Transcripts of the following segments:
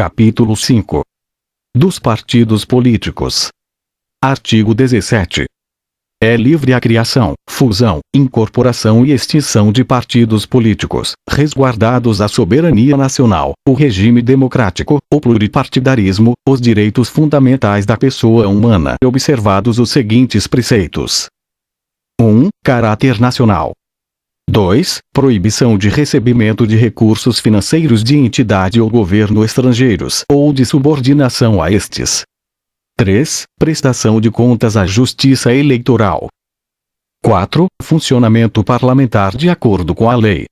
Capítulo 5. Dos partidos políticos. Artigo 17. É livre a criação, fusão, incorporação e extinção de partidos políticos, resguardados a soberania nacional, o regime democrático, o pluripartidarismo, os direitos fundamentais da pessoa humana, observados os seguintes preceitos. 1. Caráter nacional. 2. Proibição de recebimento de recursos financeiros de entidade ou governo estrangeiros ou de subordinação a estes. 3. Prestação de contas à Justiça Eleitoral. 4. Funcionamento parlamentar de acordo com a lei.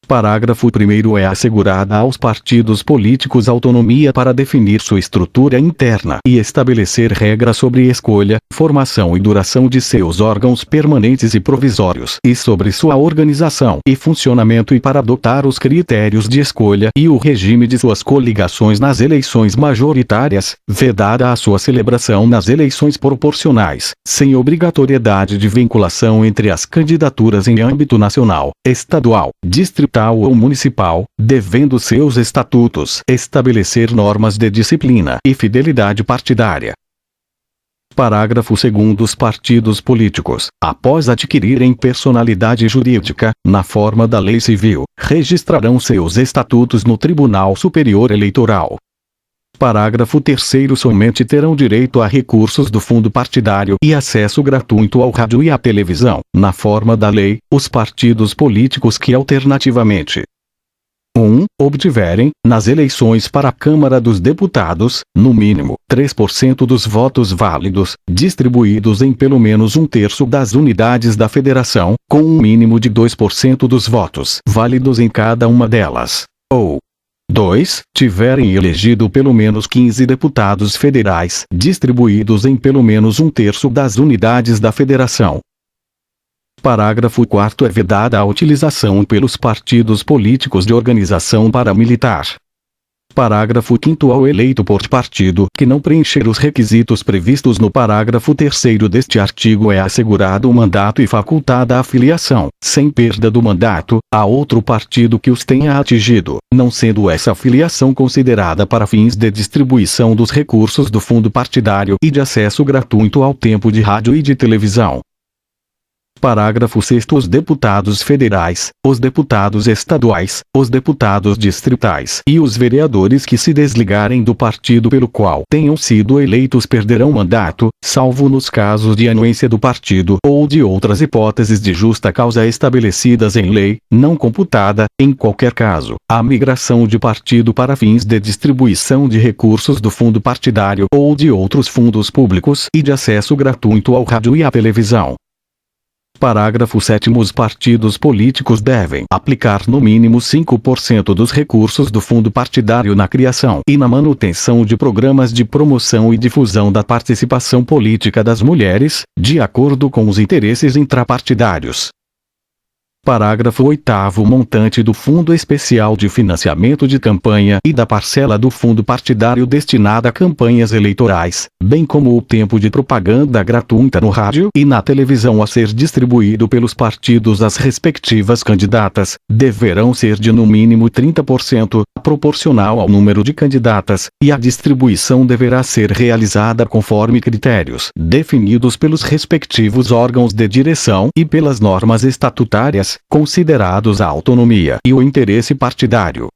Parágrafo 1º. É assegurada aos partidos políticos autonomia para definir sua estrutura interna e estabelecer regras sobre escolha, formação e duração de seus órgãos permanentes e provisórios e sobre sua organização e funcionamento e para adotar os critérios de escolha e o regime de suas coligações nas eleições majoritárias, vedada a sua celebração nas eleições proporcionais, sem obrigatoriedade de vinculação entre as candidaturas em âmbito nacional, estadual, distrital ou municipal, devendo seus estatutos estabelecer normas de disciplina e fidelidade partidária. Parágrafo 2º. Os partidos políticos, após adquirirem personalidade jurídica, na forma da lei civil, registrarão seus estatutos no Tribunal Superior Eleitoral. Parágrafo 3º. Somente terão direito a recursos do fundo partidário e acesso gratuito ao rádio e à televisão, na forma da lei, os partidos políticos que alternativamente 1. Obtiverem, nas eleições para a Câmara dos Deputados, no mínimo, 3% dos votos válidos, distribuídos em pelo menos 1/3 das unidades da federação, com um mínimo de 2% dos votos válidos em cada uma delas. Ou 2. Tiverem elegido pelo menos 15 deputados federais, distribuídos em pelo menos 1/3 das unidades da federação. Parágrafo 4º. É vedada a utilização pelos partidos políticos de organização paramilitar. Parágrafo 5º. Ao eleito por partido que não preencher os requisitos previstos no parágrafo 3º deste artigo é assegurado o mandato e facultada a filiação, sem perda do mandato, a outro partido que os tenha atingido, não sendo essa filiação considerada para fins de distribuição dos recursos do fundo partidário e de acesso gratuito ao tempo de rádio e de televisão. Parágrafo 6º. Os deputados federais, os deputados estaduais, os deputados distritais e os vereadores que se desligarem do partido pelo qual tenham sido eleitos perderão mandato, salvo nos casos de anuência do partido ou de outras hipóteses de justa causa estabelecidas em lei, não computada, em qualquer caso, a migração de partido para fins de distribuição de recursos do fundo partidário ou de outros fundos públicos e de acesso gratuito ao rádio e à televisão. Parágrafo 7º. Os partidos políticos devem aplicar no mínimo 5% dos recursos do fundo partidário na criação e na manutenção de programas de promoção e difusão da participação política das mulheres, de acordo com os interesses intrapartidários. Parágrafo 8º. O montante do Fundo Especial de Financiamento de Campanha e da parcela do fundo partidário destinada a campanhas eleitorais, bem como o tempo de propaganda gratuita no rádio e na televisão a ser distribuído pelos partidos às respectivas candidatas, deverão ser de no mínimo 30%, proporcional ao número de candidatas, e a distribuição deverá ser realizada conforme critérios definidos pelos respectivos órgãos de direção e pelas normas estatutárias, considerados a autonomia e o interesse partidário.